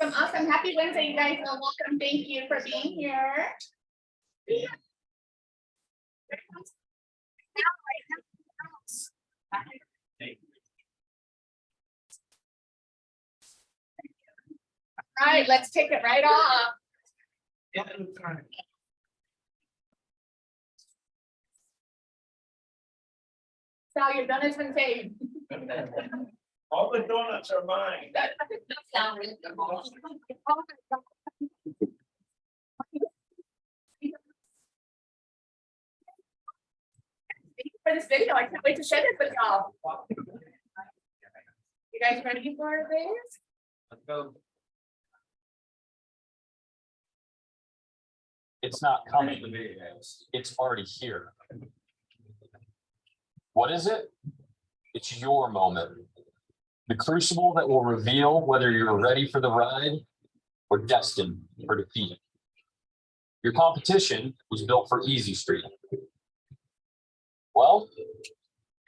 Awesome. Happy Wednesday, you guys. Well, welcome. Thank you for being here. All right, let's take it right off. Sal, your donut's been saved. All the donuts are mine. For this video, I can't wait to share this with y'all. You guys ready for this? Let's go. It's not coming. It's already here. What is it? It's your moment. The crucible that will reveal whether you're ready for the ride or destined for defeat. Your competition was built for Easy Street. Well,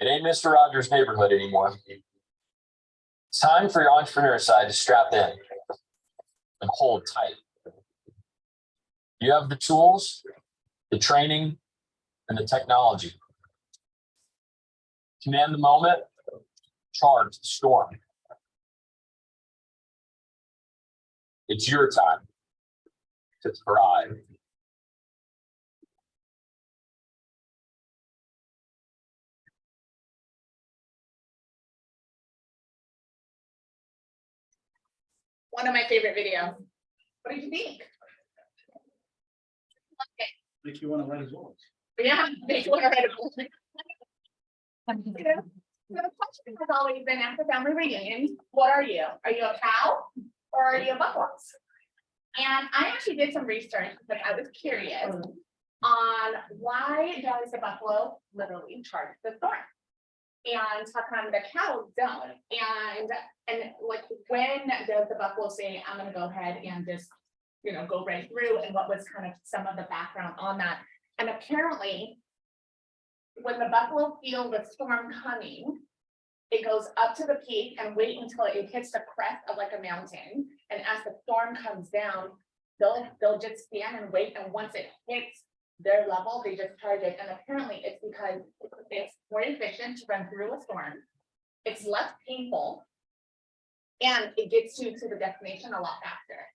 it ain't Mr. Rogers' neighborhood anymore. It's time for your entrepreneur side to strap in and hold tight. You have the tools, the training, and the technology. Command the moment, charge the storm. It's your time to thrive. One of my favorite videos. What did you think? Make you want to write his voice. Yeah, they want to write a book. So the question has always been at the family reunions, what are you? Are you a cow or are you a buffalo? And I actually did some research because I was curious on why does the buffalo literally charge the storm? And how come the cows don't? And like, when does the buffalo say, I'm gonna go ahead and just, you know, go right through, and what was kind of some of the background on that? And apparently, when the buffalo feel the storm coming, it goes up to the peak and wait until it hits the crest of like a mountain. And as the storm comes down, they'll just stand and wait. And once it hits their level, they just charge it. And apparently it's because it's more efficient to run through a storm. It's less painful. And it gets you to the destination a lot faster.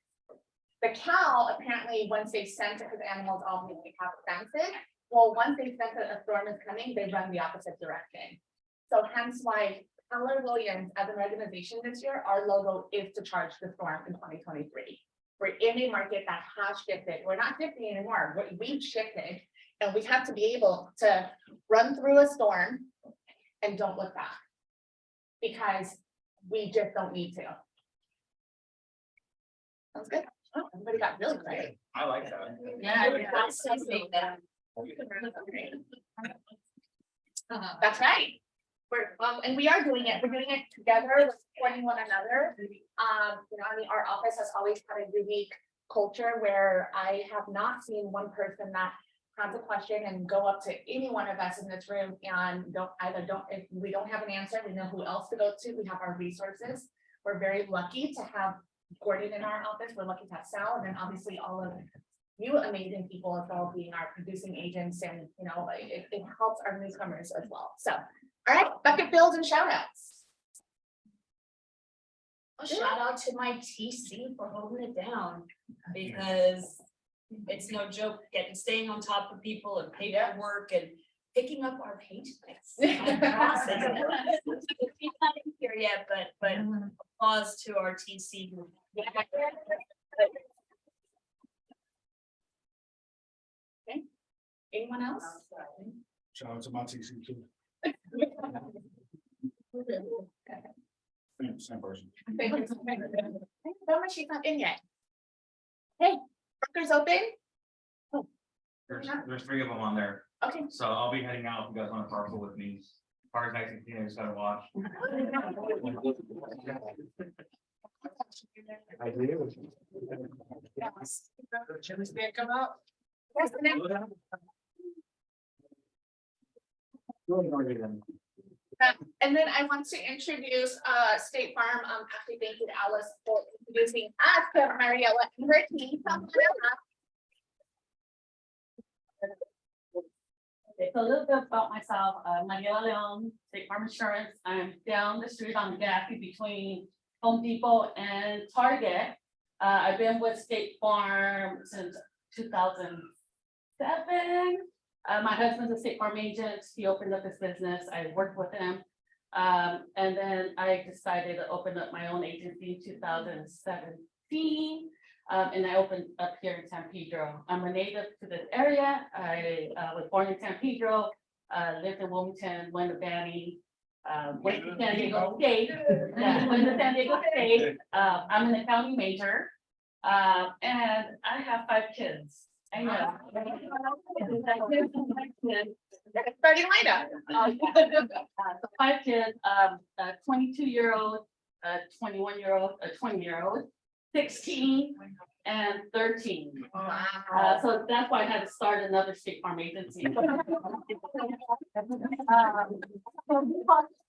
The cow, apparently, once they sense it, because animals obviously have senses, well, once they sense that a storm is coming, they run the opposite direction. So hence why Keller Williams, as an organization this year, our logo is to charge the storm in 2023. We're in a market that has shifted. We're not shifting anymore. We've shifted, and we have to be able to run through a storm and don't look back, because we just don't need to. Sounds good. Oh, everybody got really quiet. I like that. Yeah, that's right. We're and we are doing it. We're doing it together, supporting one another. You know, I mean, our office has always had a unique culture where I have not seen one person that has a question and go up to any one of us in this room and if we don't have an answer, we know who else to go to. We have our resources. We're very lucky to have Gordon in our office. We're lucky to have Sal, and then obviously all of you amazing people as well, being our producing agents, and you know, it helps our newcomers as well. So, all right, bucket fills and shout outs. A shout out to my TC for holding it down, because it's no joke staying on top of people and paperwork and picking up our paint mix. It's not here yet, but applause to our TC group. Okay. Anyone else? Shout out to my TC too. Same person. She's not in yet. Hey, Brooker's open. There's 3 of them on there, Okay. so I'll be heading out if you guys want to parcel with me. Park nice and clean, I just gotta watch. I do. Chili stand come out. Yes, and then And then I want to introduce State Farm. Actually, thank you to Alice for introducing us to Mariella and her team. Come on up. Okay, so a little bit about myself, Mariela Leon, State Farm Insurance. I'm down the street on Gaffey between Home Depot and Target. I've been with State Farm since 2007. My husband's a State Farm agent. He opened up his business. I worked with him. And then I decided to open up my own agency in 2017. And I opened up here in San Pedro. I'm a native to this area. I was born in San Pedro, lived in Wilmington, went to Banning, went to San Diego State. Yeah, went to San Diego State. I'm an accounting major. And I have 5 kids. I know. Starting lineup. So 5 kids, a 22-year-old, a 21-year-old, a 20-year-old, 16 and 13. Wow. So that's why I had to start another State Farm agency.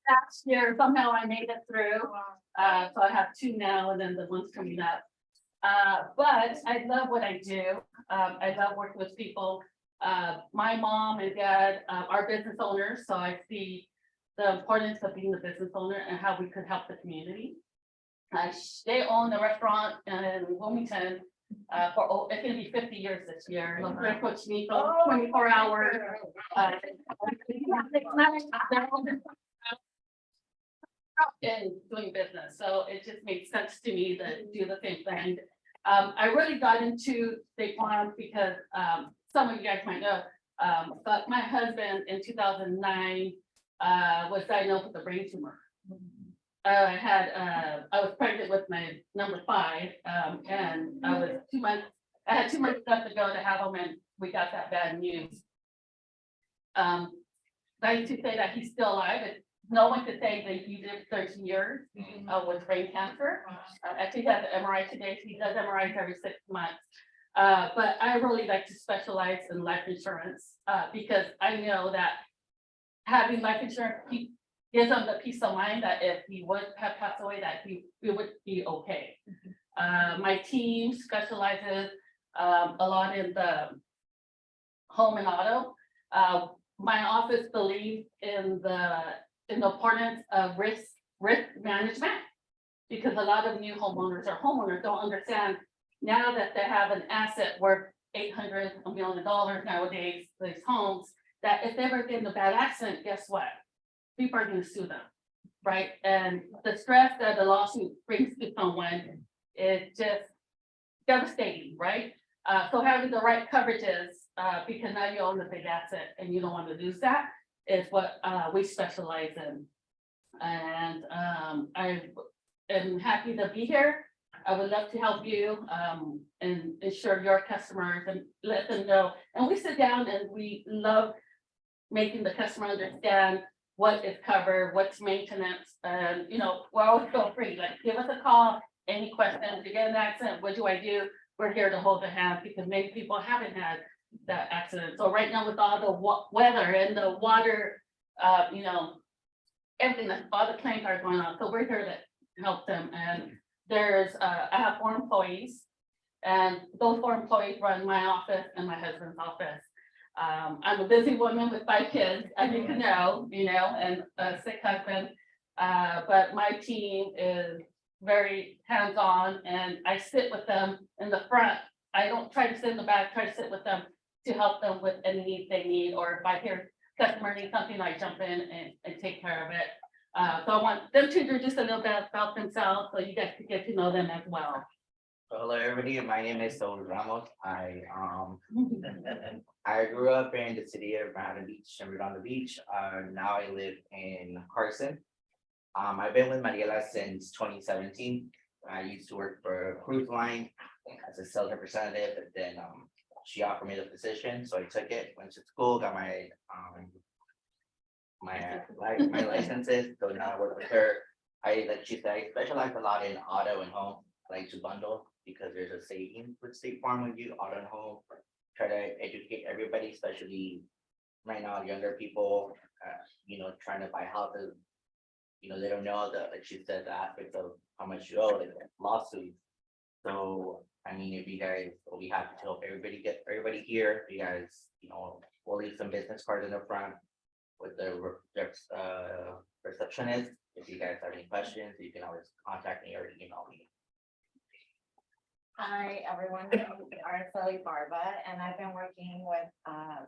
Last year, somehow I made it through. So I have 2 now and then the one's coming up. But I love what I do. I love working with people. My mom and dad are business owners, so I see the importance of being a business owner and how we could help the community. They own a restaurant in Wilmington for, it's gonna be 50 years this year. They're coaching me for 24 hours. In doing business, so it just makes sense to me to do the same thing. I really got into State Farm because some of you guys might know, but my husband in 2009 was diagnosed with a brain tumor. I was pregnant with my number 5, and I had 2 months left to go to have him, and we got that bad news. I used to say that he's still alive. No one could say that he lived 13 years with brain cancer. Actually, he has an MRI today. He does MRIs every 6 months. But I really like to specialize in life insurance because I know that having life insurance gives them the peace of mind that if he would have passed away, that he would be okay. My team specializes a lot in the home and auto. My office believes in the importance of risk management, because a lot of new homeowners or homeowners don't understand now that they have an asset worth $800 million nowadays, these homes, that if they ever get in a bad accident, guess what? People are gonna sue them, right? And the stress that the lawsuit brings to someone is just devastating, right? So having the right coverages, because now you own a big asset and you don't want to lose that, is what we specialize in. And I am happy to be here. I would love to help you and ensure your customers and let them know. And we sit down and we love making the customer understand what is covered, what's maintenance, and we're always feel free. Like, give us a call, any questions. You get in an accident, what do I do? We're here to hold the hand because many people haven't had that accident. So right now with all the weather and the water, everything, that all the claims are going on. So we're here to help them. And I have 4 employees, and those 4 employees run my office and my husband's office. I'm a busy woman with 5 kids, as you can know, and a sick husband. But my team is very hands-on, and I sit with them in the front. I don't try to sit in the back, try to sit with them to help them with any needs they need, or if I hear customer needs something, I jump in and take care of it. So I want them to introduce a little bit about themselves, so you guys can get to know them as well. Hello, everybody. My name is Saul Ramos. I grew up in the city of Redondo Beach. Now I live in Carson. I've been with Mariela since 2017. I used to work for a cruise line as a sales representative, but then she offered me the position, so I took it. Went to school, got my licenses. So now I work with her. Like she said, I specialize a lot in auto and home. I like to bundle because there's a savings with State Farm when you auto and home. Try to educate everybody, especially right now, younger people, trying to buy houses. They don't know like you said, the aspect of how much you owe, like lawsuits. So, I mean, if you guys, we have to help everybody here, you guys, we'll leave some business cards in the front with the receptionist. If you guys have any questions, you can always contact me or email me. Hi, everyone. I'm Araceli Barba, and I've been working with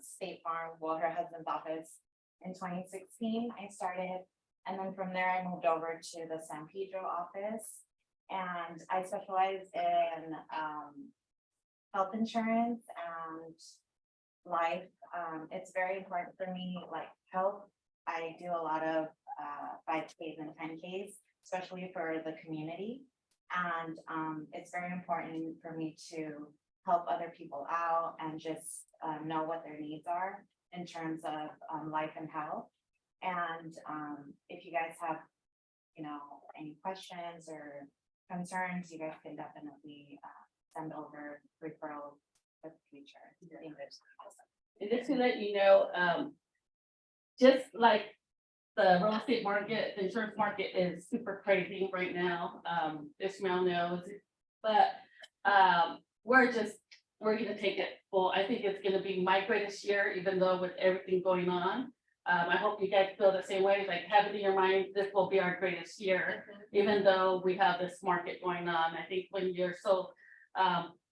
State Farm, well, her husband's office in 2016. I started, and then from there I moved over to the San Pedro office. And I specialize in health insurance and life. It's very important for me, like health. I do a lot of 5Ks and 10Ks, especially for the community. And it's very important for me to help other people out and just know what their needs are in terms of life and health. And if you guys have, any questions or concerns, you guys can definitely send over referrals for the future. And just to let you know, just like the real estate market, the insurance market is super crazy right now. Ishmael knows, but we're gonna take it full. I think it's gonna be my greatest year, even though with everything going on. I hope you guys feel the same way, like have it in your mind, this will be our greatest year, even though we have this market going on. I think when you're so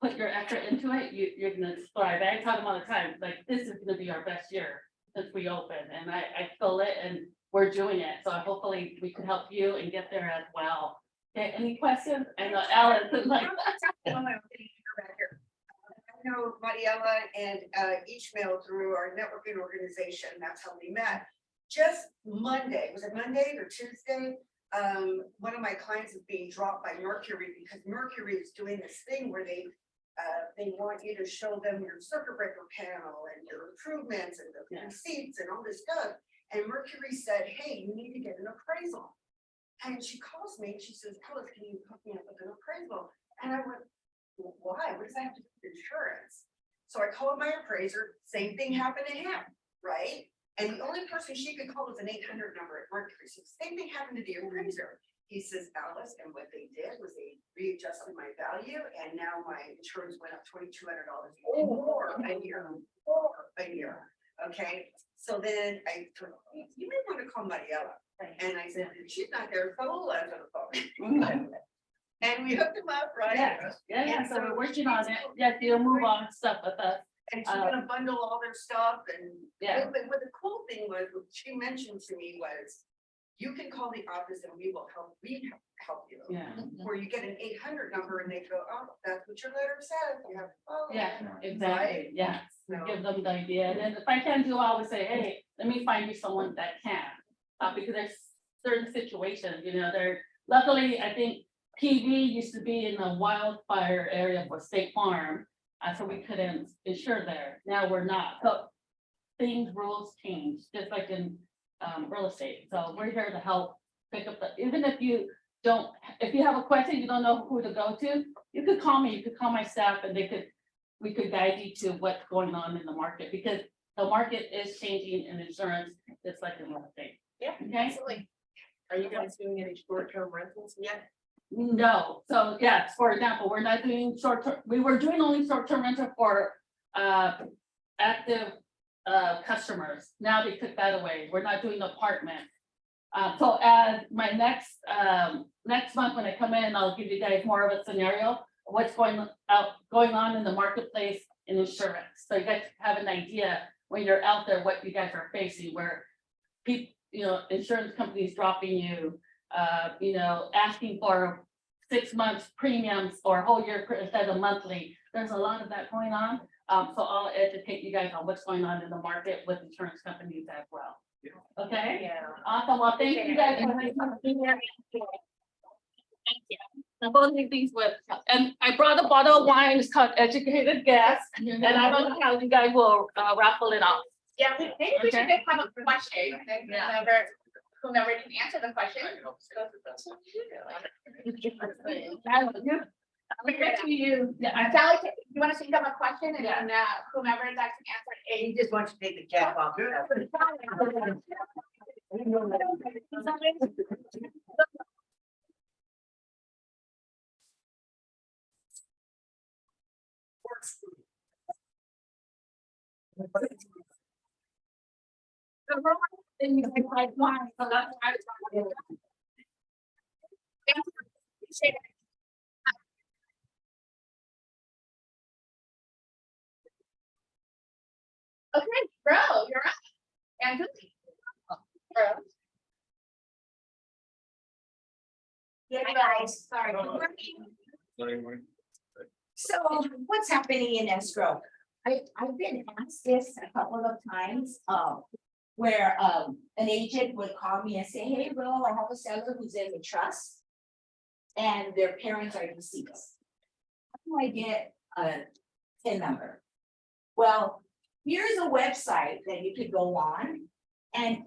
put your effort into it, you're gonna thrive. I tell them all the time, like this is gonna be our best year since we opened, and I feel it, and we're doing it. So hopefully we can help you and get there as well. Okay, any questions? I know Alice is like. I know Mariela and Ishmael through our networking organization, that's how we met. Just Monday, was it Monday or Tuesday? One of my clients is being dropped by Mercury because Mercury is doing this thing where they want you to show them your circuit breaker panel and your improvements and the receipts and all this stuff. And Mercury said, hey, you need to get an appraisal. And she calls me and she says, Alice, can you hook me up with an appraisal? And I went, why? What does that have to do with insurance? So I called my appraiser, same thing happened to him, right? And the only person she could call was an 800 number at Mercury. So same thing happened to the appraiser. He says, Alice, and what they did was they readjusted my value, and now my insurance went up $2,200 more a year. Okay, so then I told him, you may want to call Mariela. And I said, she's not there, so we'll answer the phone. And we hooked them up, right? Yeah, so we're working on it. Yeah, they'll move on stuff with us. And she's gonna bundle all their stuff and. Yeah. But what the cool thing was, what she mentioned to me was, you can call the office and we will help you. Yeah. Where you get an 800 number and they go, oh, that's what your letter says, you have to follow. Yeah, exactly. Yeah, So- give them the idea. And then if I can do, I always say, hey, let me find you someone that can. Because there's certain situations, they're luckily, I think PV used to be in the wildfire area for State Farm. So we couldn't insure there. Now we're not. So rules change, just like in real estate. So we're here to help pick up even if you have a question, you don't know who to go to, you could call me, you could call my staff, and we could guide you to what's going on in the market, because the market is changing in insurance, just like in real estate. Yeah, Okay. absolutely. Are you guys doing any short-term rentals yet? No, so yes, for example, we're not doing short-term, we were doing only short-term rental for active customers. Now they took that away. We're not doing apartments. So as my next month when I come in, I'll give you guys more of a scenario of what's going on in the marketplace in insurance. So you guys have an idea when you're out there what you guys are facing, where people, insurance companies dropping you, asking for 6 months premiums or a whole year instead of monthly. There's a lot of that going on. So I'll educate you guys on what's going on in the market with insurance companies as well. Okay? Yeah. Awesome. Well, thank you guys for being here. Thank you. I'm both of these with, and I brought a bottle of wine. It's called Educated Guess, and I don't know how you guys will raffle it off. Yeah, maybe we should Okay. just have a question, and Yeah. whomever can answer the question. I'm gonna get to you. Yeah, Sally, You want to think of a question and then whomever is actually answering He just wants to take the cap off. Okay, bro, you're up. And bro. Hi guys, sorry. So what's happening in escrow? I've been asked this a couple of times, where, an agent would call me and say, hey, Will, I have a seller who's in the trust. And their parents are deceased. How do I get a PIN number? Well, here's a website that you could go on. And,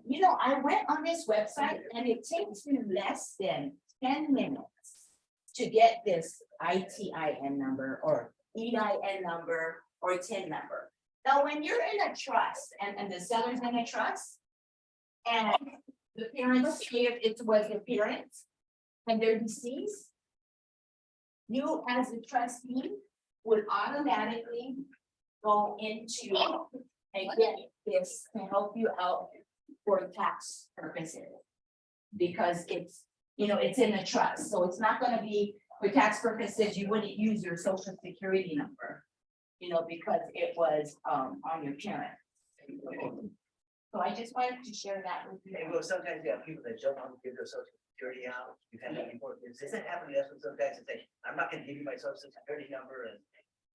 I went on this website and it takes me less than 10 minutes to get this ITIN number or EIN number or TIN number. Now, when you're in a trust and the seller's in a trust and the parents, if it was the parents and they're deceased, you as a trustee would automatically go into and get this to help you out for tax purposes. Because it's in a trust, so it's not gonna be, for tax purposes, you wouldn't use your social security number. Because it was on your parent. So I just wanted to share that with you. Hey, well, sometimes you have people that don't want to give their social security out. You've had that before. This isn't happening. That's what some guys say. I'm not gonna give you my social security number and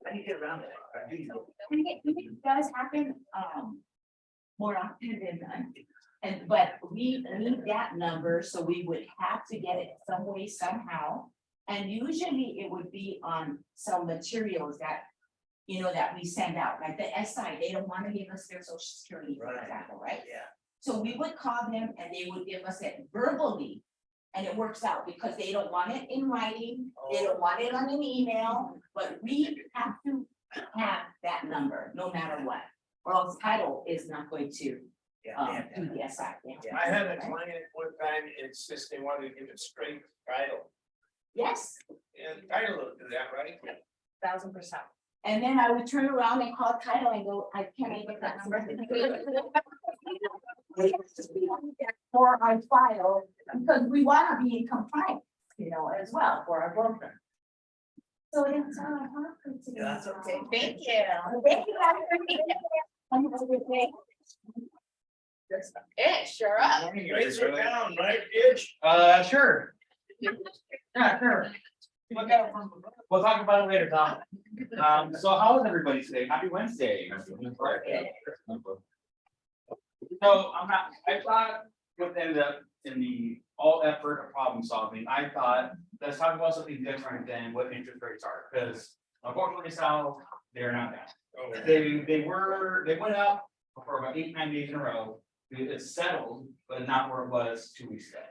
how do you get around that? Or do you? It does happen more often than not. But we need that number, so we would have to get it some way, somehow. And usually it would be on some materials that that we send out, like the SI, they don't want to give us their social security, for Right. example, right? Yeah. So we would call them and they would give us it verbally. And it works out because they don't want it in writing, they don't want it on an email, but we have to have that number, no matter what. Or else title is not going to Yeah. they have do that. the SI. They have to I had a do it, right? client at one time insist they wanted to give it straight title. Yes, And title will do that, right? 1000%. And then I would turn around and call title and go, I can't get that number. For our file, because we want to be in compliance, as well for our broker. So it's hard for today. That's okay. Thank you. Thank you. Have a good day. Ish, you're up. Raise it down, right, Itch? Sure. Yeah, sure. We'll talk about it later, Tom. So how is everybody today? Happy Wednesday. So I thought within the all effort of problem solving, I thought, let's talk about something different than what interest rates are, because unfortunately, Sal, they're not that. Oh, They went up for about 8-9 days in a row. It's settled, but not where it was 2 weeks ago.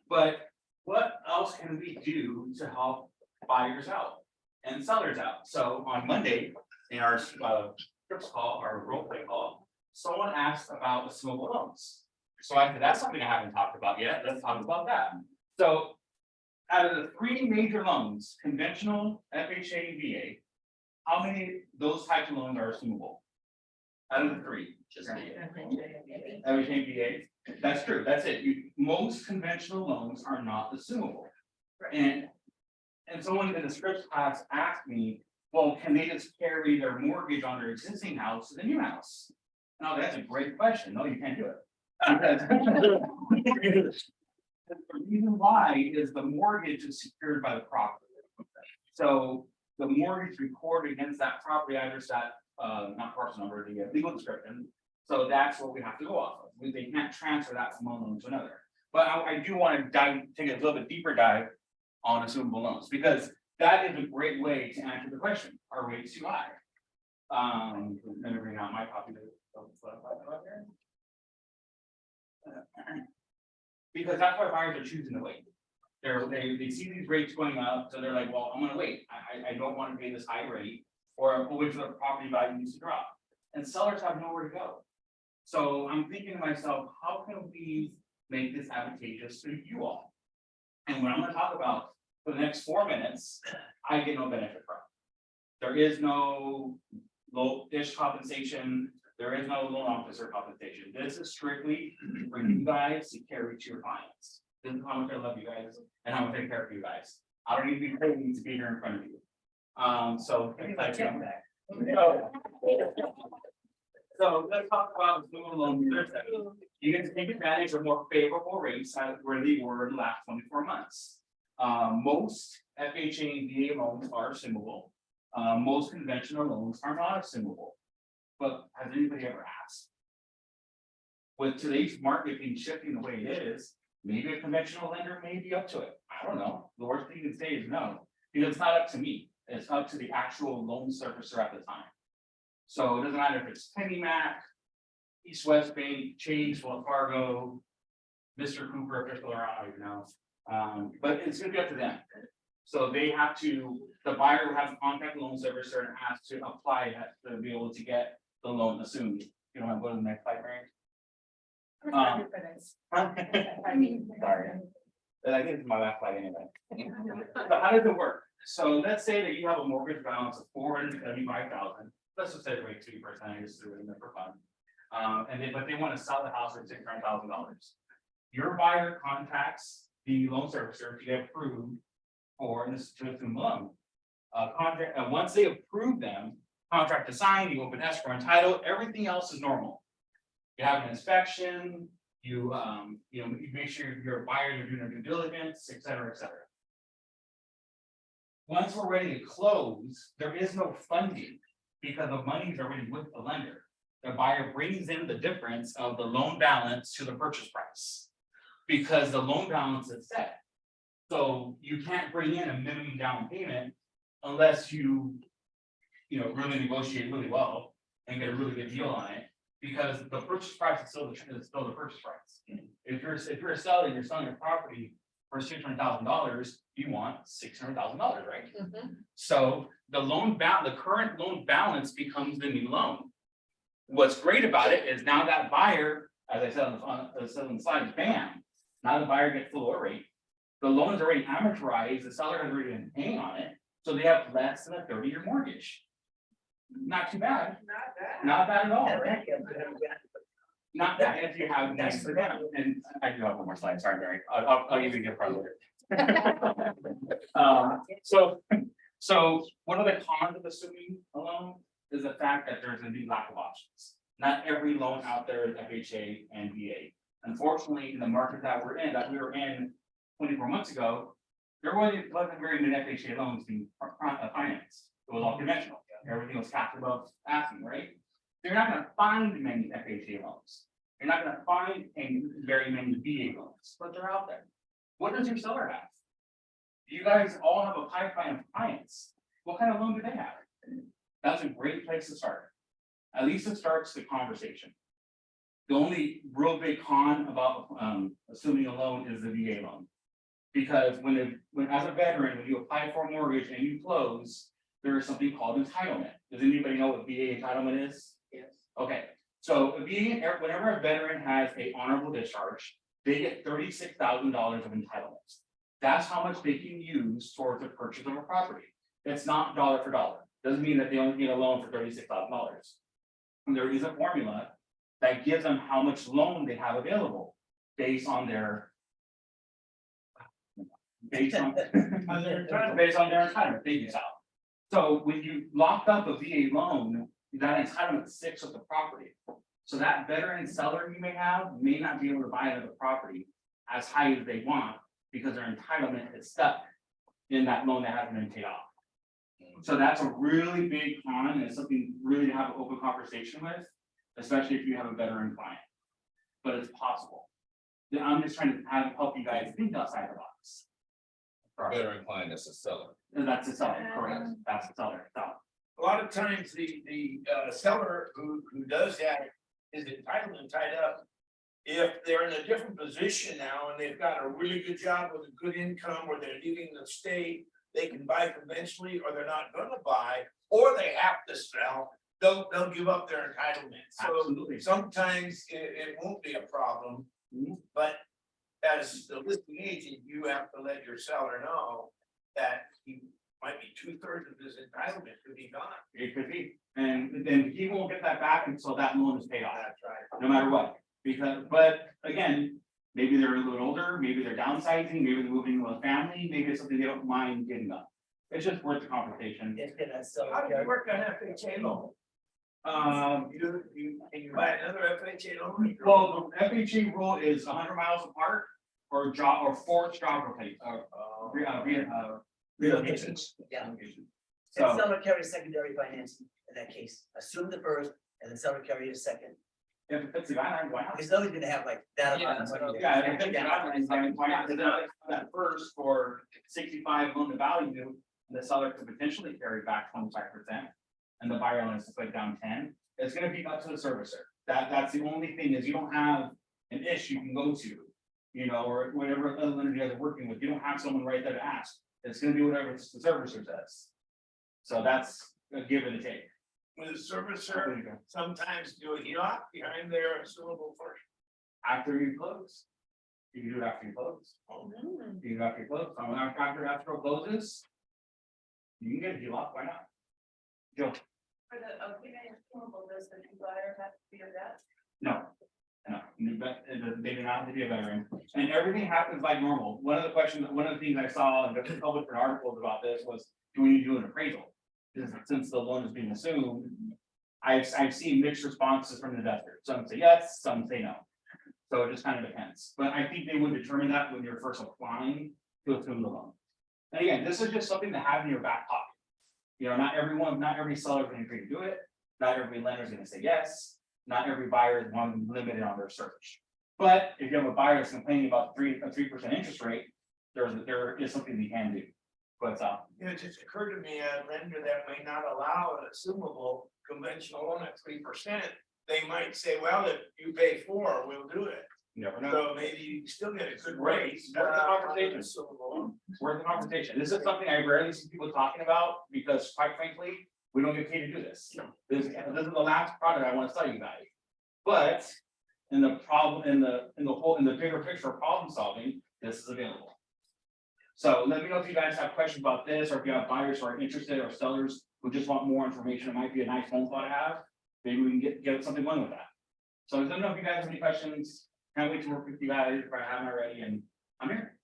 But what else can we do to help buyers out and sellers out? So on Monday, in our scripts call, our role play call, someone asked about assumable loans. So I said, that's something I haven't talked about yet. Let's talk about that. So out of the 3 major loans, conventional, FHA, VA, how many of those types of loans are assumable? Out of the 3, just FHA, VA. That's true. That's it. Most conventional loans are not assumable. And someone in the scripts class asked me, well, can they just carry their mortgage on their existing house to the new house? No, that's a great question. No, you can't do it. The reason why is the mortgage is secured by the property. So the mortgage recorded against that property address, that not parcel number, the legal description. So that's what we have to go off of. They can't transfer that from one loan to another. But I do want to take a little bit deeper dive on assumable loans, because that is a great way to answer the question, are rates too high? Let me bring out my copy of because that's why buyers are choosing to wait. They see these rates going up, so they're like, well, I'm gonna wait. I don't want to pay this high rate. or wait for the property values to drop. And sellers have nowhere to go. So I'm thinking to myself, how can we make this advantageous to you all? And what I'm gonna talk about for the next 4 minutes, I get no benefit from. There is no low-ish compensation, there is no loan officer compensation. This is strictly for you guys to carry to your clients. This is how much I love you guys and how much I care for you guys. I don't need to be paid to be here in front of you. So. So let's talk about student loans. You get to take advantage of more favorable rates where they were in the last 24 months. Most FHA and VA loans are assumable. Most conventional loans are not assumable. But has anybody ever asked? With today's market being shifting the way it is, maybe a conventional lender may be up to it. I don't know. The worst thing you can say is no, because it's not up to me. It's up to the actual loan servicer at the time. So it doesn't matter if it's Penny Mac, East West Bank, Chase, Wells Fargo, Mr. Cooper, Crystal, I don't even know. But it's gonna be up to them. So they have to, the buyer will have to contact the loan servicer and ask to apply that to be able to get the loan assumed. You know, I'm going to the next slide, Mary. Sorry. And I think it's my last slide anyway. So how does it work? So let's say that you have a mortgage balance of $475,000. Let's just say rate 2%, just threw it in there for fun. But they want to sell the house for $600,000. Your buyer contacts the loan servicer to get approved for this to assume the loan. Contract, and once they approve them, contract is signed, you open escrow and title, everything else is normal. You have an inspection, you make sure your buyers are doing their due diligence, et cetera, et cetera. Once we're ready to close, there is no funding because the money is already with the lender. The buyer brings in the difference of the loan balance to the purchase price because the loan balance is set. So you can't bring in a minimum down payment unless you really negotiate really well and get a really good deal on it, because the purchase price is still the purchase price. If you're selling your property for $600,000, you want $600,000, right? So the current loan balance becomes the new loan. What's great about it is now that buyer, as I said on the slide, bam, now the buyer gets the lower rate. The loan is already amortized, the seller has already been paying on it, so they have less than a 30-year mortgage. Not too bad. Not bad at all, right? Not bad if you have next to them. And I do have one more slide, sorry, Mary. I'll even get part of it. So one of the cons of assuming a loan is the fact that there's gonna be lack of options. Not every loan out there is FHA and VA. Unfortunately, in the market that we were in 24 months ago, there wasn't very many FHA loans being financed. It was all conventional. Everything was capped above asking, right? You're not gonna find many FHA loans. You're not gonna find very many VA loans, but they're out there. What does your seller have? You guys all have a pipeline of clients. What kind of loan do they have? That's a great place to start. At least it starts the conversation. The only real big con about assuming a loan is the VA loan. Because when as a veteran, when you apply for a mortgage and you close, there is something called entitlement. Does anybody know what VA entitlement is? Yes. Okay, so whenever a veteran has an honorable discharge, they get $36,000 of entitlements. That's how much they can use towards the purchase of a property. It's not dollar for dollar. Doesn't mean that they only get a loan for $36,000. And there is a formula that gives them how much loan they have available based on their entitlement, thank you, Sal. So when you lock up a VA loan, that entitlement sticks with the property. So that veteran seller you may have may not be able to buy another property as high as they want because their entitlement is stuck in that loan that hasn't been paid off. So that's a really big con and something really to have an open conversation with, especially if you have a veteran client. But it's possible. I'm just trying to help you guys think outside the box. Veteran client is a seller. And that's a seller, correct? That's a seller. So, A lot of times the seller who does that is entitled and tied up. If they're in a different position now and they've got a really good job with a good income, or they're leaving the state, they can buy conventionally, or they're not gonna buy, or they have to sell, they'll give up their entitlement. So Absolutely. sometimes it won't be a problem, but as the listing agent, you have to let your seller know that he might be 2/3 of his entitlement could be gone. It could be, and then he won't get that back until that loan is paid off, That's right. no matter what. Because, but again, maybe they're a little older, maybe they're downsizing, maybe they're moving with a family, maybe it's something they don't mind getting up. It's just worth the conversation. It's gonna sell. How do you work on FHA loan? Can you buy another FHA loan? Well, the FHA rule is 100 miles apart or forced job replace, relocations. Yeah. And So, seller carries secondary financing in that case, assume the first and then seller carry the second, if it fits the guidelines, why not? because nobody's gonna have like that. Yeah, amount of money. Yeah, if it fits the guidelines, I mean, why not? Because that first for 65 loan to value, the seller could potentially carry back 25%. And the buyer wants to put down 10, it's gonna be up to the servicer. That's the only thing is you don't have an issue you can go to. You know, or whatever other lender you guys are working with, you don't have someone right there to ask. It's gonna be whatever the servicer says. So that's a give and a take. With a servicer, sometimes do a HELOC behind their assumable portion. After you close. You can do it after you close. You can do it after you close. After escrow closes. You can get a HELOC, why not? Joe? For the, does the new buyer have to be a vet? No. They do not have to be a veteran, and everything happens like normal. One of the things I saw in the public articles about this was, do we need to do an appraisal? Since the loan is being assumed, I've seen mixed responses from the investors. Some say yes, some say no. So it just kind of depends, but I think they would determine that when you're first applying to assume the loan. And again, this is just something to have in your back pocket. You know, not every seller is going to agree to do it. Not every lender is going to say yes. Not every buyer is one limited on their search. But if you have a buyer that's complaining about a 3% interest rate, there is something we can do. But It just occurred to me, a lender that may not allow an assumable conventional loan at 3%, they might say, well, if you pay 4, we'll do it. you never know. So maybe you still get a good Right. rate. Worth the conversation. Assumable loan. It's worth the conversation. This is something I rarely see people talking about because quite frankly, we don't get paid to do this. This is the last product I want to sell you guys. But in the bigger picture of problem solving, this is available. So let me know if you guys have questions about this, or if you have buyers who are interested or sellers who just want more information. It might be a nice phone call to have. Maybe we can get something going with that. So let me know if you guys have any questions. Can't wait to work with you guys if I haven't already, and I'm here.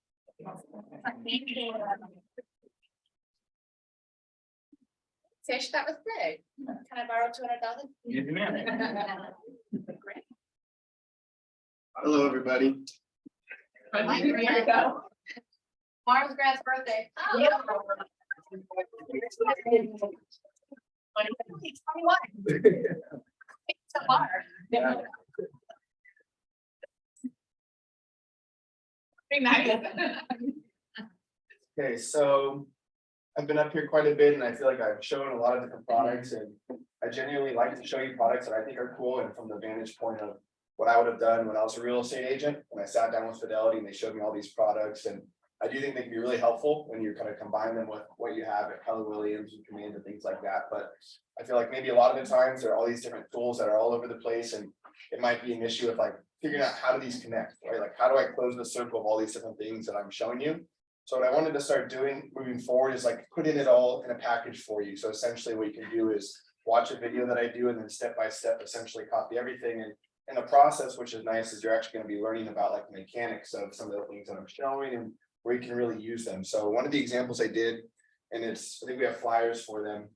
Tish, that was good. Can I borrow 200,000? Yes, ma'am. Great. Hello, everybody. Here you go. Mars Grant's birthday. Oh. Yeah. 21. It's a bar. Pretty nice. Okay, so I've been up here quite a bit and I feel like I've shown a lot of different products, and I genuinely like to show you products that I think are cool and from the vantage point of what I would have done when I was a real estate agent, when I sat down with Fidelity and they showed me all these products. And I do think they can be really helpful when you kind of combine them with what you have at Keller Williams and Command and things like that. But I feel like maybe a lot of the times there are all these different tools that are all over the place, and it might be an issue with like figuring out how do these connect, right? Like, how do I close the circle of all these different things that I'm showing you? So what I wanted to start doing moving forward is like putting it all in a package for you. So essentially what you can do is watch a video that I do and then step by step essentially copy everything. And in the process, which is nice, is you're actually going to be learning about like the mechanics of some of the things that I'm showing and where you can really use them. So one of the examples I did, and I think we have flyers for them,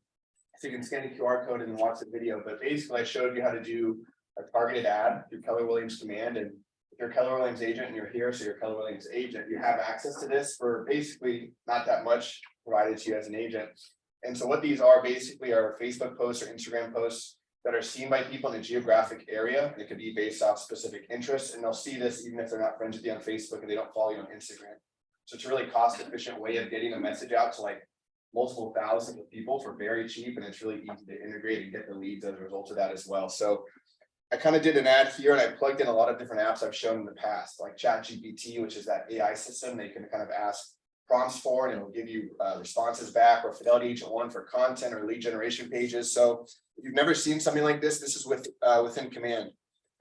so you can scan the QR code and watch the video, but basically I showed you how to do a targeted ad through Keller Williams Command. And if you're a Keller Williams agent and you're here, so you're a Keller Williams agent, you have access to this for basically not that much provided to you as an agent. And so what these are basically are Facebook posts or Instagram posts that are seen by people in a geographic area. It could be based off specific interests, and they'll see this even if they're not friends with you on Facebook and they don't follow you on Instagram. So it's a really cost efficient way of getting a message out to like multiple thousands of people for very cheap, and it's really easy to integrate and get the leads as a result of that as well. So I kind of did an ad here and I plugged in a lot of different apps I've shown in the past, like ChatGPT, which is that AI system. They can kind of ask prompts for, and it'll give you responses back, or Fidelity Agent One for content or lead generation pages. So if you've never seen something like this, this is within command.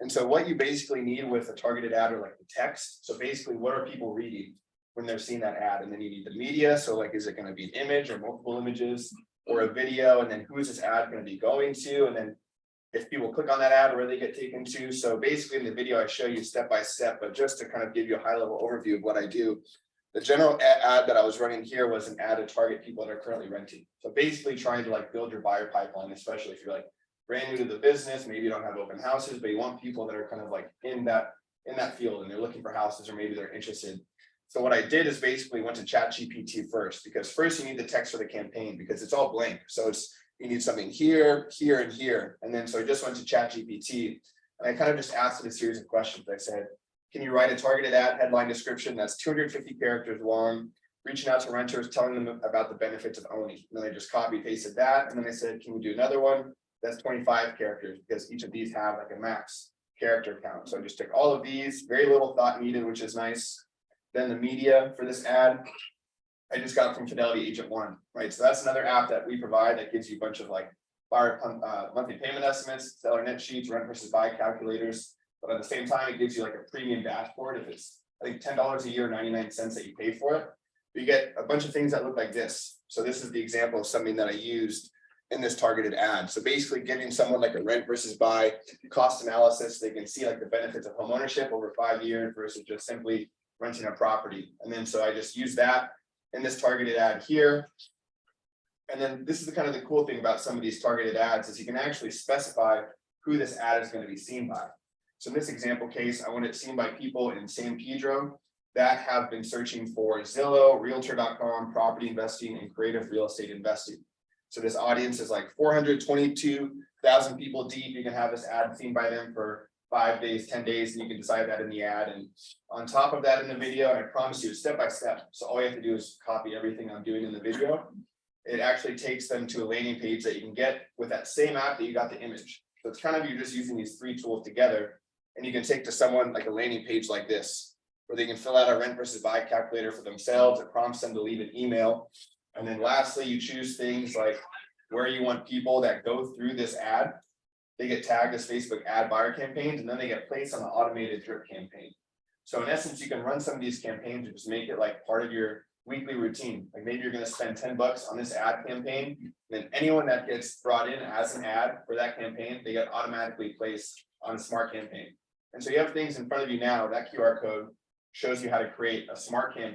And so what you basically need with a targeted ad are like the text. So basically, what are people reading when they're seeing that ad? And then you need the media. So like, is it going to be an image or multiple images or a video? And then who is this ad going to be going to? And then if people click on that ad, where they get taken to. So basically in the video, I show you step by step, but just to kind of give you a high level overview of what I do. The general ad that I was running here was an ad to target people that are currently renting. So basically trying to like build your buyer pipeline, especially if you're like brand new to the business, maybe you don't have open houses, but you want people that are kind of like in that field and they're looking for houses, or maybe they're interested. So what I did is basically went to ChatGPT first, because first you need the text for the campaign, because it's all blank. So you need something here, here, and here. And then so I just went to ChatGPT and I kind of just asked it a series of questions. I said, can you write a targeted ad headline description that's 250 characters long, reaching out to renters, telling them about the benefits of owning? And then I just copy pasted that. And then I said, can you do another one that's 25 characters, because each of these have like a max character count. So I just took all of these, very little thought needed, which is nice. Then the media for this ad, I just got from Fidelity Agent One, right? So that's another app that we provide that gives you a bunch of like buyer monthly payment estimates, seller net sheets, rent versus buy calculators. But at the same time, it gives you like a premium dashboard. If it's, I think, $10 a year, 99 cents that you pay for it, you get a bunch of things that look like this. So this is the example of something that I used in this targeted ad. So basically giving someone like a rent versus buy cost analysis, they can see like the benefits of home ownership over 5 years versus just simply renting a property. And then so I just use that in this targeted ad here. And then this is the kind of the cool thing about some of these targeted ads is you can actually specify who this ad is going to be seen by. So in this example case, I want it seen by people in San Pedro that have been searching for Zillow, Realtor.com, property investing, and creative real estate investing. So this audience is like 422,000 people deep. You can have this ad seen by them for 5 days, 10 days, and you can decide that in the ad. And on top of that in the video, and I promise you step by step. So all you have to do is copy everything I'm doing in the video. It actually takes them to a landing page that you can get with that same app that you got the image. So it's kind of, you're just using these 3 tools together, and you can take to someone like a landing page like this, where they can fill out a rent versus buy calculator for themselves. It prompts them to leave an email. And then lastly, you choose things like where you want people that go through this ad. They get tagged as Facebook ad buyer campaigns, and then they get placed on the automated drip campaign. So in essence, you can run some of these campaigns and just make it like part of your weekly routine. Like maybe you're going to spend $10 on this ad campaign. Then anyone that gets brought in as an ad for that campaign, they get automatically placed on a smart campaign. And so you have things in front of you now. That QR code shows you how to create a smart a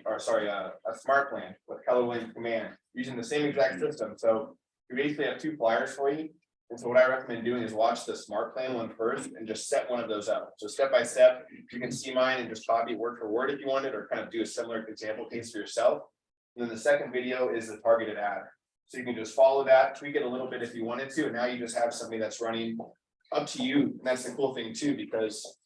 smart plan with KWLAH Command using the same exact system. So you basically have 2 flyers for you. And so what I recommend doing is watch the smart plan one first and just set one of those up. So step by step, you can see mine and just copy word for word if you wanted, or kind of do a similar example case for yourself. And then the second video is the targeted ad. So you can just follow that, tweak it a little bit if you wanted to, and now you just have something that's running up to you. And that's the cool thing too, because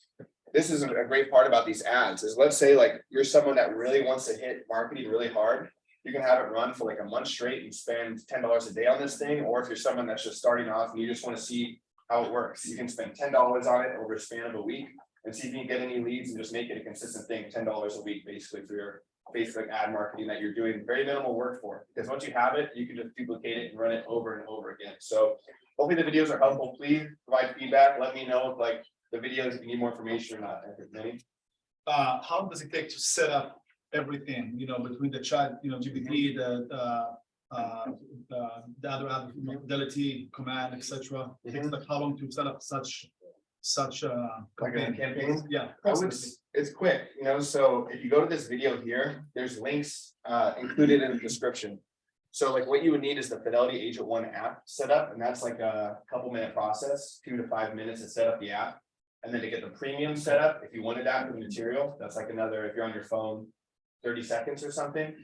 this is a great part about these ads is, let's say like you're someone that really wants to hit marketing really hard. You can have it run for like a month straight and spend $10 a day on this thing. Or if you're someone that's just starting off and you just want to see how it works, you can spend $10 on it over a span of a week and see if you can get any leads and just make it a consistent thing, $10 a week, basically, for your Facebook ad marketing that you're doing very minimal work for. Because once you have it, you can just duplicate it and run it over and over again. So hopefully the videos are helpful. Please provide feedback. Let me know if like the videos, if you need more information or not. How does it take to set up everything, between the chat, GPT, the other app, Fidelity, Command, etc. It takes like how long to set up such campaigns? Yeah, it's quick, so if you go to this video here, there's links included in the description. So like what you would need is the Fidelity Agent One app set up, and that's like a couple-minute process, 2 to 5 minutes to set up the app. And then to get the premium set up, if you wanted that with material, that's like another, if you're on your phone, 30 seconds or something.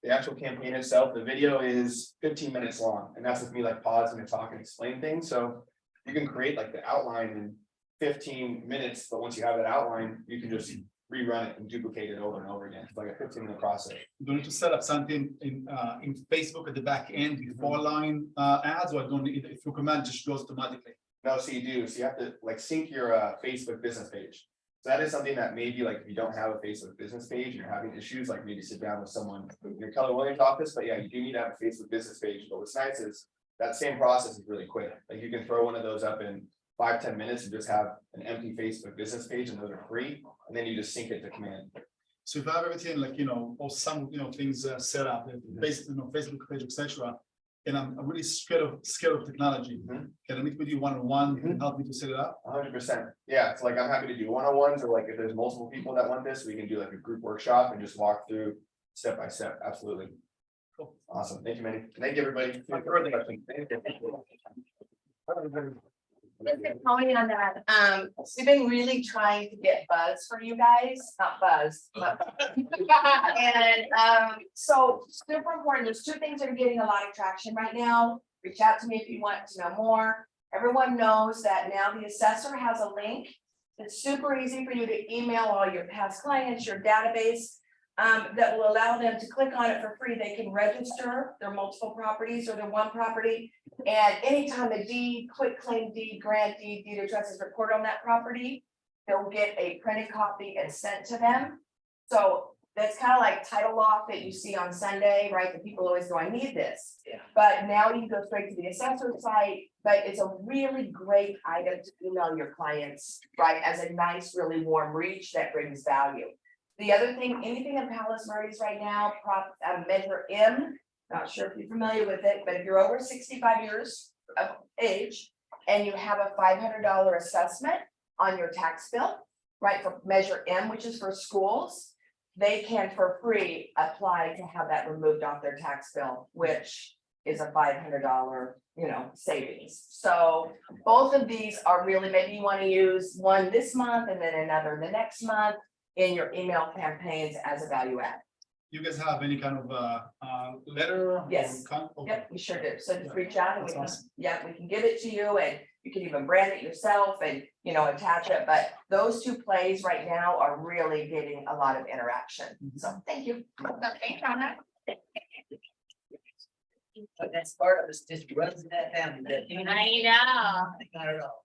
The actual campaign itself, the video is 15 minutes long, and that's with me like pausing to talk and explain things. So you can create like the outline in 15 minutes, but once you have that outline, you can just rerun it and duplicate it over and over again. It's like a 15-minute process. Do you need to set up something in Facebook at the back end before line ads, or don't need, if your command just goes automatically? No, so you do. So you have to like sync your Facebook business page. So that is something that maybe like if you don't have a Facebook business page and you're having issues, like maybe sit down with someone in your Keller Williams office, but yeah, you do need to have a Facebook business page, but what's nice is that same process is really quick. Like you can throw one of those up in 5-10 minutes and just have an empty Facebook business page and those are free, and then you just sync it to command. So if I have everything like, or some, things set up, Facebook page, etc. And I'm really scared of technology. Mhm. Can I meet with you one-on-one? You can help me to set it up? 100%. Yeah, it's like I'm happy to do one-on-ones, or like if there's multiple people that want this, we can do like a group workshop and just walk through step by step. Absolutely. Cool. Awesome. Thank you, Manny. Thank you, everybody. Listen, Tony, on that, we've been really trying to get buzz for you guys, not buzz, but. And, so super important, there's two things that are getting a lot of traction right now. Reach out to me if you want to know more. Everyone knows that now the assessor has a link. It's super easy for you to email all your past clients, your database. That will allow them to click on it for free. They can register their multiple properties or their one property. And anytime a deed, quit claim deed, grant deed, deed of trust is recorded on that property, they'll get a printed copy and sent to them. So that's kind of like title lock that you see on Sunday, right? That people always go, I need this. Yeah. But now you can go straight to the assessor site, but it's a really great item to email your clients, right? As a nice, really warm reach that brings value. The other thing, anything in Palos Verdes right now, Measure M, not sure if you're familiar with it, but if you're over 65 years of age and you have a $500 assessment on your tax bill, right, for Measure M, which is for schools, they can for free apply to have that removed off their tax bill, which is a $500, savings. So both of these are really, maybe you want to use one this month and then another the next month in your email campaigns as a value add. You guys have any kind of letter? or Yes. okay. Yep, we sure do. So just reach out and we That's can, awesome. yeah, we can give it to you and you can even brand it yourself and, attach it. But those two plays right now are really getting a lot of interaction. So thank you. Okay, Donna. But that's part of us, just runs in that family. That you know. I know. Not at all.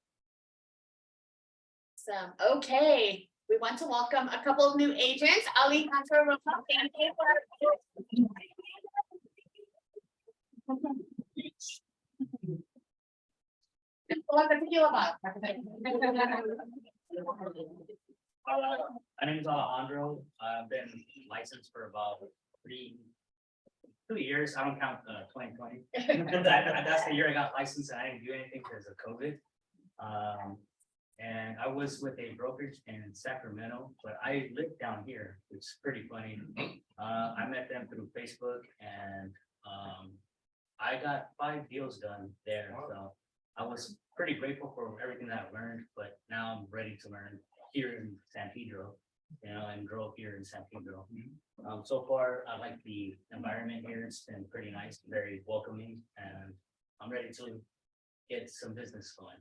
Okay, we want to welcome a couple of new agents. Alejandro Rosa, thank you for. My name is Alejandro. I've been licensed for about 2 years. I don't count 2020. That's the year I got licensed and I didn't do anything because of COVID. And I was with a brokerage in Sacramento, but I lived down here. It's pretty funny. I met them through Facebook and I got 5 deals done there. So I was pretty grateful for everything that I learned, but now I'm ready to learn here in San Pedro, and grow here in San Pedro. So far, I like the environment here. It's been pretty nice, very welcoming, and I'm ready to get some business going.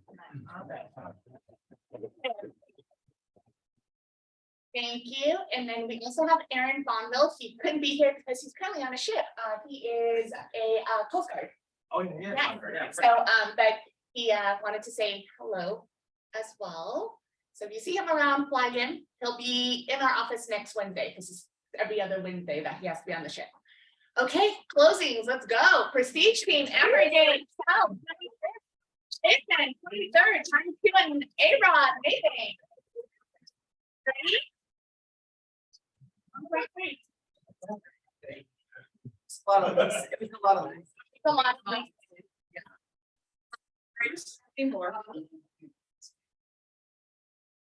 Thank you. And then we also have Aaron Bonville. He couldn't be here because he's currently on a ship. He is a Coast Guard. Oh, yeah. Yeah. So, but he wanted to say hello as well. So if you see him around, flag him. He'll be in our office next Wednesday because it's every other Wednesday that he has to be on the ship. Okay, closings. Let's go. Prestige team, Everyday South. 23rd, time to an A-Rod, Nathan. Ready? All right, great. It's a lot of this. It's a lot of this. It's a lot of things. Yeah. More.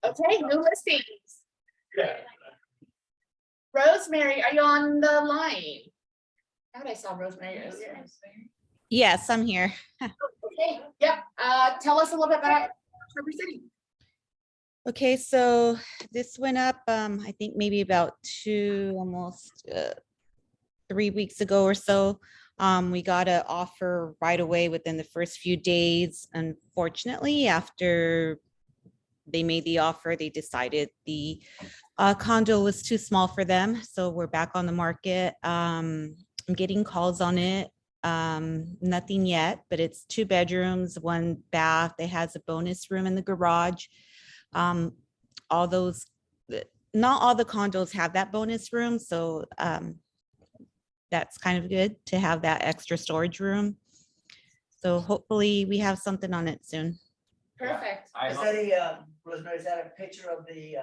Okay, new listings. Yeah. Rosemary, are you on the line? I thought I saw Rosemary earlier. Yes, I'm here. Okay, yep. Tell us a little bit about River City. Okay, so this went up, I think maybe about almost 3 weeks ago or so. We got an offer right away within the first few days. Unfortunately, after they made the offer, they decided the condo was too small for them. So we're back on the market. I'm getting calls on it. Nothing yet, but it's 2 bedrooms, 1 bath. It has a bonus room in the garage. All those not all the condos have that bonus room, so that's kind of good to have that extra storage room. So hopefully we have something on it soon. Perfect. Is that a, Rosemary, is that a picture of the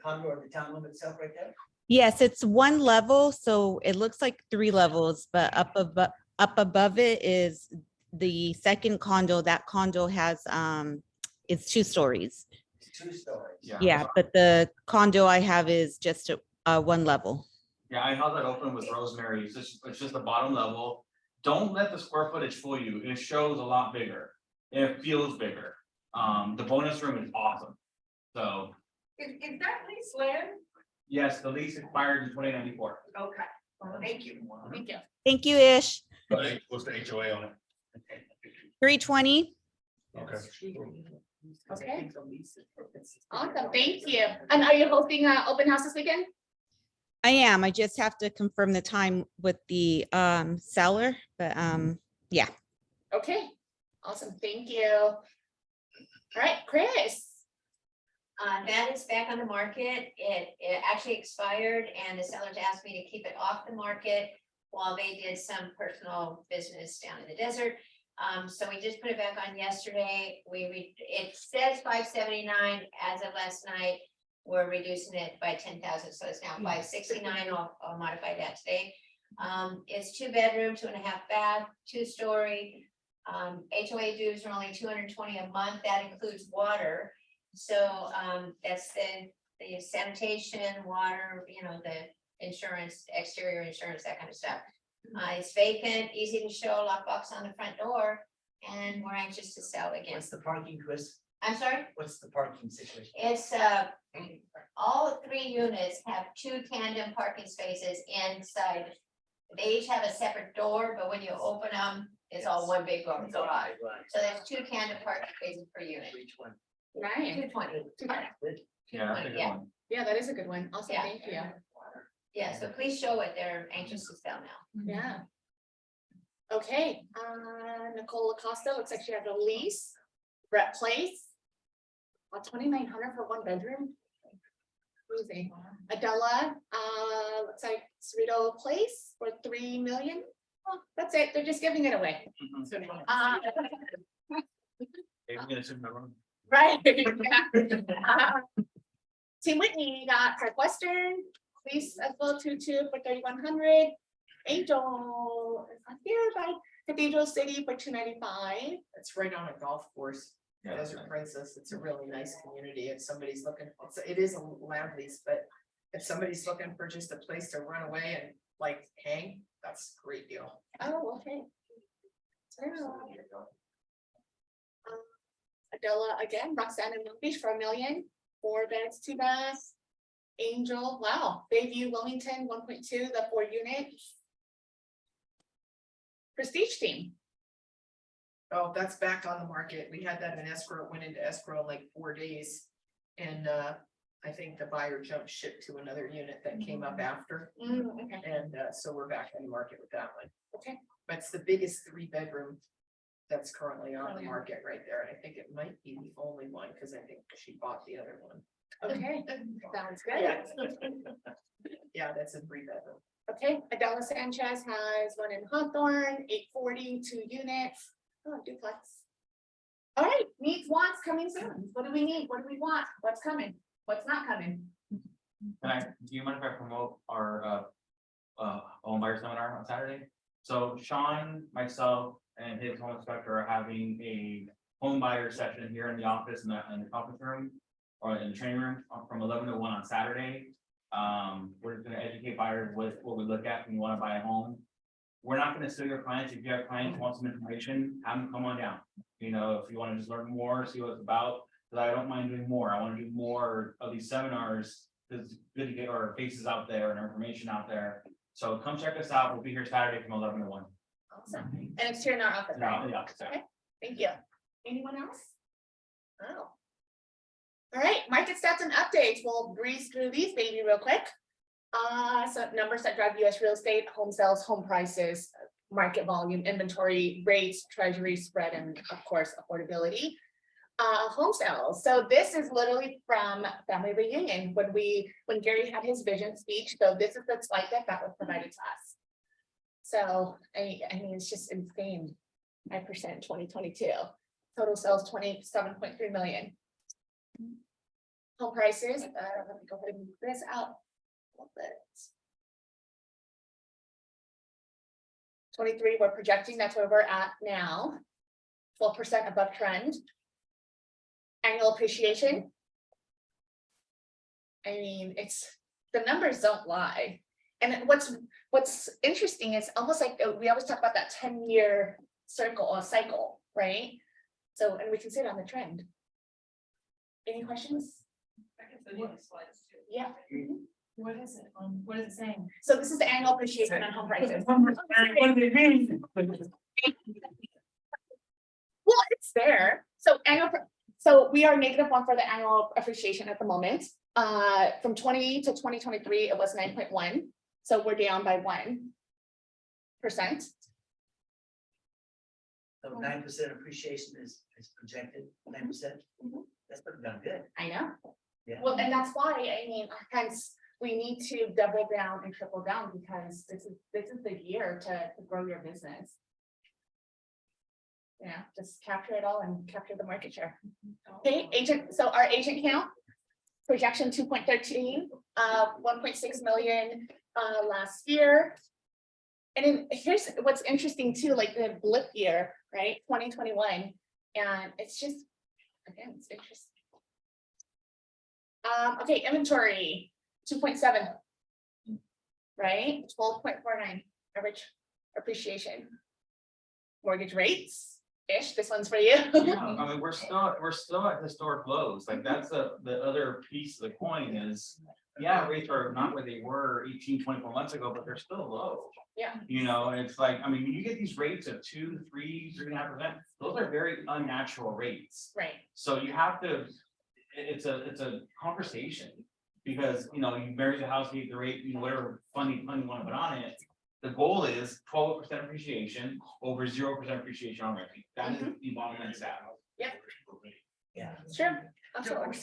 condo or the townhome itself right there? Yes, it's one level, so it looks like 3 levels, but up above it is the second condo. That condo has it's 2 stories. It's 2 stories. Yeah, but the condo I have is just 1 level. Yeah, I held that open with Rosemary. It's just the bottom level. Don't let the square footage fool you. It shows a lot bigger. It feels bigger. The bonus room is awesome. So Is that lease land? yes, the lease expired in 2094. Okay, thank you. Thank you. Thank you, Ish. What's the HOA on it? 320. Okay. Okay. Awesome, thank you. And are you hosting an open house this weekend? I am. I just have to confirm the time with the seller, but yeah. Okay, awesome, thank you. All right, Chris. That is back on the market. It actually expired and the sellers asked me to keep it off the market while they did some personal business down in the desert. So we just put it back on yesterday. It says 579 as of last night. We're reducing it by 10,000, so it's now 569. I'll modify that today. It's 2 bedroom, 2.5 bath, 2-story. HOA dues are only 220 a month. That includes water. So that's the sanitation, water, you know, the insurance, exterior insurance, that kind of stuff. It's vacant, easy to show, lockbox on the front door, and we're anxious to sell again. What's the parking, Chris? I'm sorry? What's the parking situation? It's all 3 units have 2 tandem parking spaces inside. They each have a separate door, but when you open them, it's all one big garage. Right. So there's 2 tandem parking spaces per unit. Each one. Nice. 220. Yeah, that's a good Yeah. one. Yeah, that is a good one. Awesome, Yeah. thank you. Yeah, so please show it. They're anxious to sell now. Yeah. Okay, Nicole Acosta, looks like she has a lease, Brett Place. 2,900 for 1 bedroom. Crazy. Adela, looks like Cerrito Place for 3 million. Oh, that's it, they're just giving it away. Hey, we're gonna assume that one. Right. Team Whitney got Park Western, Police Full 22 for 3,100. Angel is not here, but Cathedral City for 295. It's right on a golf course, Yeah. Desert Princess. It's a really nice community. If somebody's looking, it is a land lease, but if somebody's looking for just a place to run away and like hang, that's a great deal. Oh, okay. Adela again, Roxanne and Long Beach for 1 million, 4 beds, 2 baths. Angel, wow, Bayview, Wilmington, 1.2, the 4 unit. Prestige Team. Oh, that's back on the market. We had that in escrow, it went into escrow in like 4 days. And I think the buyer jumped ship to another unit that came up after. Okay. And so we're back on the market with that one. Okay. But it's the biggest 3-bedroom that's currently on the Oh, yeah. market right there. And I think it might be the only one because I think she bought the other one. Okay, sounds good. Yeah, that's a 3-bedroom. Okay, Adela Sanchez has one in Hawthorne, 840, 2 units. Oh, duplex. All right, needs, wants coming soon. What do we need? What do we want? What's coming? What's not coming? Do you mind if I promote our home buyer seminar on Saturday? So Sean, myself, and his home inspector are having a home buyer session here in the office in the conference room or in the training room from 11 to 1 on Saturday. We're gonna educate buyers with what we look at when you want to buy a home. We're not gonna sue your clients. If you have clients who want some information, have them come on down. You know, if you want to just learn more, see what it's about, because I don't mind doing more. I want to do more of these seminars. Because it's good to get our faces out there and our information out there. So come check us out. We'll be here Saturday from 11 to 1. Awesome. And it's here in our office. No, right? yeah, Okay, thank you. Anyone else? Oh. All right, market stats and updates. We'll breeze through these baby real quick. So numbers that drive US real estate, home sales, home prices, market volume, inventory rates, treasury spread, and of course, affordability. home sales. So this is literally from family reunion when Gary had his vision speech. So this is the slide deck that was provided to us. So I mean, it's just insane. 9% 2022. Total sales 27.3 million. Home prices, let me go ahead and move this out a little bit. 23, we're projecting that's where we're at now. 12% above trend. Annual appreciation. I mean, the numbers don't lie. And what's interesting is almost like we always talk about that 10-year cycle, right? So, and we can see it on the trend. Any questions? Yeah. What is it? What is it saying? So this is the annual appreciation on home prices. Well, it's there. So we are -1 for the annual appreciation at the moment. From 20 to 2023, it was 9.1. So we're down by 1%. So 9% appreciation is projected, 9%. That's pretty damn good. I know. Yeah. Well, and that's why, I mean, hence we need to double down and triple down because this is the year to grow your business. Yeah, just capture it all and capture the market share. Okay, so our agent count, projection 2.13, 1.6 million last year. And then here's what's interesting too, like the blip year, right? 2021. And it's just, again, it's interesting. Okay, inventory 2.7, right? 12.49 average appreciation. Mortgage rates ish. This one's for you. Yeah, I mean, we're still at historic lows. Like that's the other piece of the coin is, yeah, rates are not where they were 18, 24 months ago, but they're still low. Yeah. You know, and it's like, I mean, when you get these rates of 2, 3, 3.5%, those are very unnatural rates. Right. So you have to, it's a conversation because, you know, you marry the house, you get the rate, you know, whatever funding you want to put on it. The goal is 12% appreciation over 0% appreciation on rate. That is the bottom line stat. Yep. Yeah. Sure. Absolutely.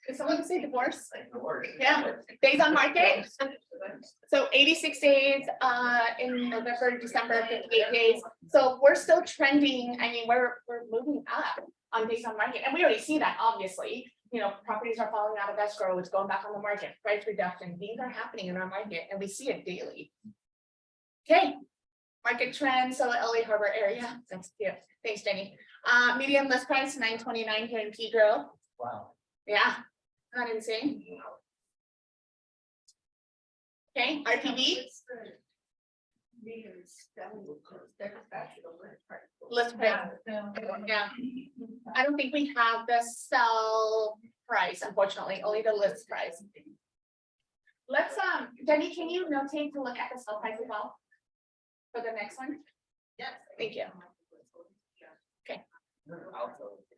Did someone say divorce? Yeah. Days on market. So 86 days in November, December, 58 days. So we're still trending. I mean, we're moving up on days on market, and we already see that obviously. You know, properties are falling out of escrow, it's going back on the market, price reduction, things are happening in our market, and we see it daily. Okay, market trends, so LA Harbor area, that's cute. Thanks, Jenny. Median list price 929 here in Pedro. Wow. Yeah, not insane. Okay, RTB. List price. Yeah. I don't think we have the sell price, unfortunately, only the list price. Let's, Jenny, can you notate to look at the sell price as well? For the next one? Yes. Thank you. Okay.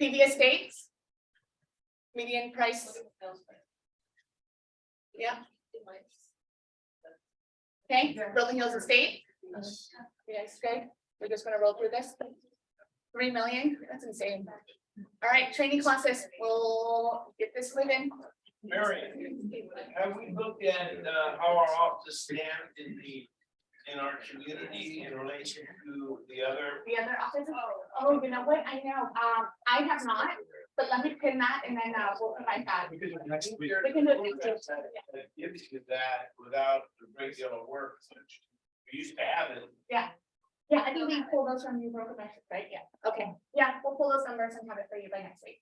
PV estates. Median price. Yeah. Okay, Rolling Hills Estate. Yes, Greg, we're just gonna roll through this. 3 million, that's insane. All right, training classes, we'll get this moving. Mary, have we looked at how our office stand in our community in relation to the other? The other offices, oh, you know what, I know, I have not, but let me pin that and then we'll provide that. Because next week. We can do it next week. It gives you that without the great deal of work. We used to have it. Yeah, I think we pull those from you, broker metric, right? Yeah, okay, yeah, we'll pull those numbers and have it for you by next week.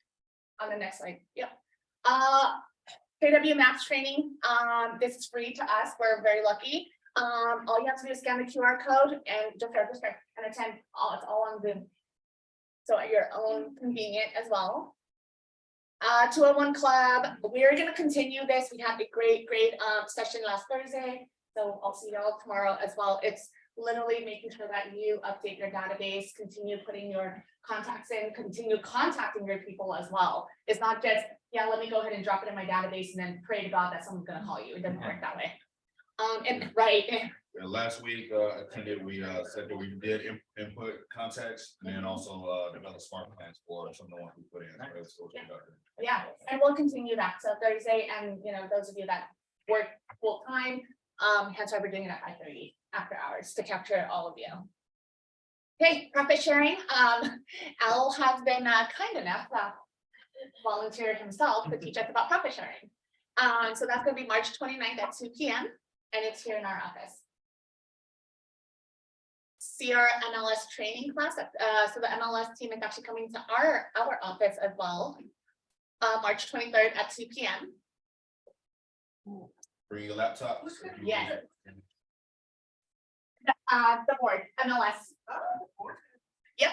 On the next slide, yep. KW Maps training, this is free to us, we're very lucky. All you have to do is scan the QR code and just register and attend. It's all on Zoom. So at your own convenient as well. 201 Club, we're gonna continue this. We had a great session last Thursday. So I'll see y'all tomorrow as well. It's literally making sure that you update your database, continue putting your contacts in, continue contacting your people as well. It's not just, yeah, let me go ahead and drop it in my database and then pray to God that someone's gonna call you. It doesn't work that way. And right, Last week, attended, we said that we did input context and then also develop smart plans for some of the ones we put in. So it's still productive. Yeah, and we'll continue that. So Thursday, and those of you that work full time, hence why we're doing it at 5:30 after hours to capture all of you. Okay, profit sharing. Al has been kind enough to volunteer himself to teach us about profit sharing. So that's gonna be March 29th at 2 p.m. and it's here in our office. CR MLS training class. So the MLS team is actually coming to our office as well. March 23rd at 2 p.m. Bring your laptop. Yes. The board, MLS. Yep,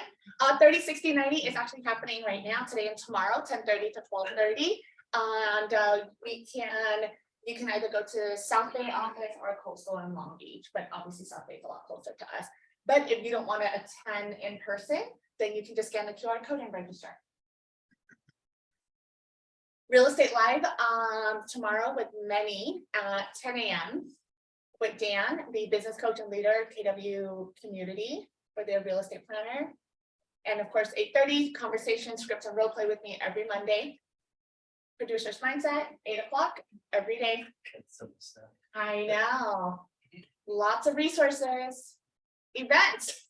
30, 60, 90 is actually happening right now, today and tomorrow, 10:30 to 12:30. And you can either go to South Bay office or Coastal in Long Beach, but obviously South Bay is a lot closer to us. But if you don't want to attend in person, then you can just scan the QR code and register. Real Estate Live tomorrow with many at 10 a.m. with Dan, the business coach and leader, KW community for their real estate planner. And of course, 8:30 conversation, scripts and role play with me every Monday. Producer's Mindset, 8 o'clock every day. I know. Lots of resources, events.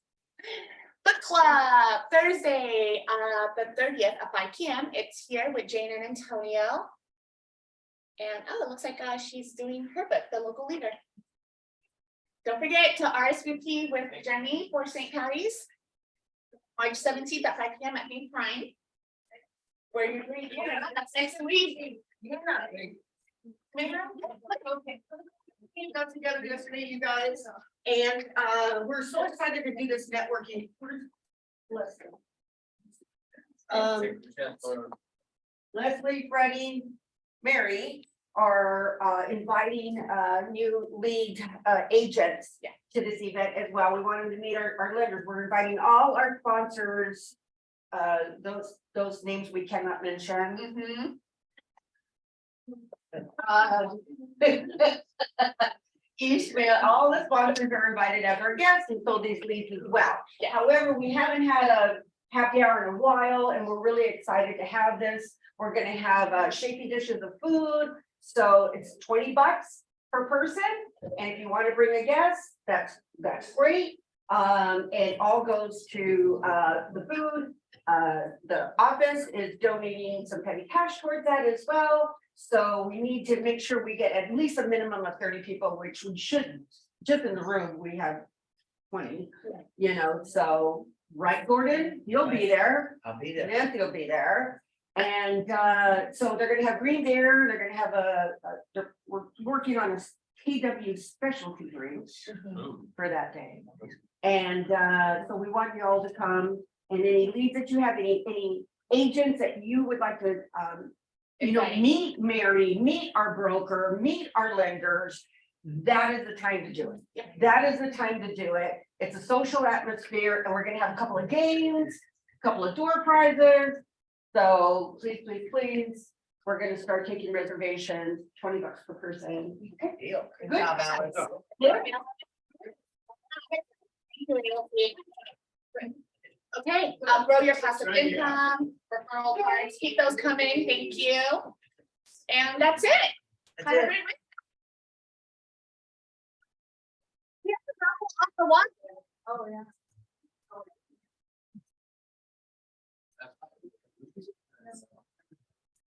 Book club Thursday, the 30th at 5 p.m. It's here with Jane and Antonio. And oh, it looks like she's doing her book, The Local Leader. Don't forget to RSVP with Jenny for St. Patty's. March 17th at 5 p.m. at Main Prime. Where you're doing, that's next week. Yeah. Okay. We got together yesterday, you guys, and we're so excited to do this networking. Leslie, Freddie, Mary are inviting new lead agents to this event as well. We wanted to meet our lenders. We're inviting all our sponsors. Those names we cannot mention. Ishmael, all the sponsors are invited as our guests and so these leads as well. However, we haven't had a happy hour in a while and we're really excited to have this. We're gonna have shapy dishes of food. So it's $20 per person. And if you want to bring a guest, that's great. It all goes to the food. The office is donating some petty cash towards that as well. So we need to make sure we get at least a minimum of 30 people, which we shouldn't. Just in the room, we have 20, so right, Gordon, you'll be there. I'll be there. Nancy will be there. And so they're gonna have green beer, they're gonna have we're working on a KW specialty drinks for that day. And so we want you all to come, and any leads that you have, any agents that you would like to meet Mary, meet our broker, meet our lenders, that is the time to do it. That is the time to do it. It's a social atmosphere, and we're gonna have a couple of games, a couple of door prizes. So please, please, please, we're gonna start taking reservations, $20 per person. Good deal. Good job, Alex. Okay, grow your passive income, referral cards, keep those coming, thank you. And that's it. That's Have a it. great week. Yeah, the raffle off the one. Oh, yeah.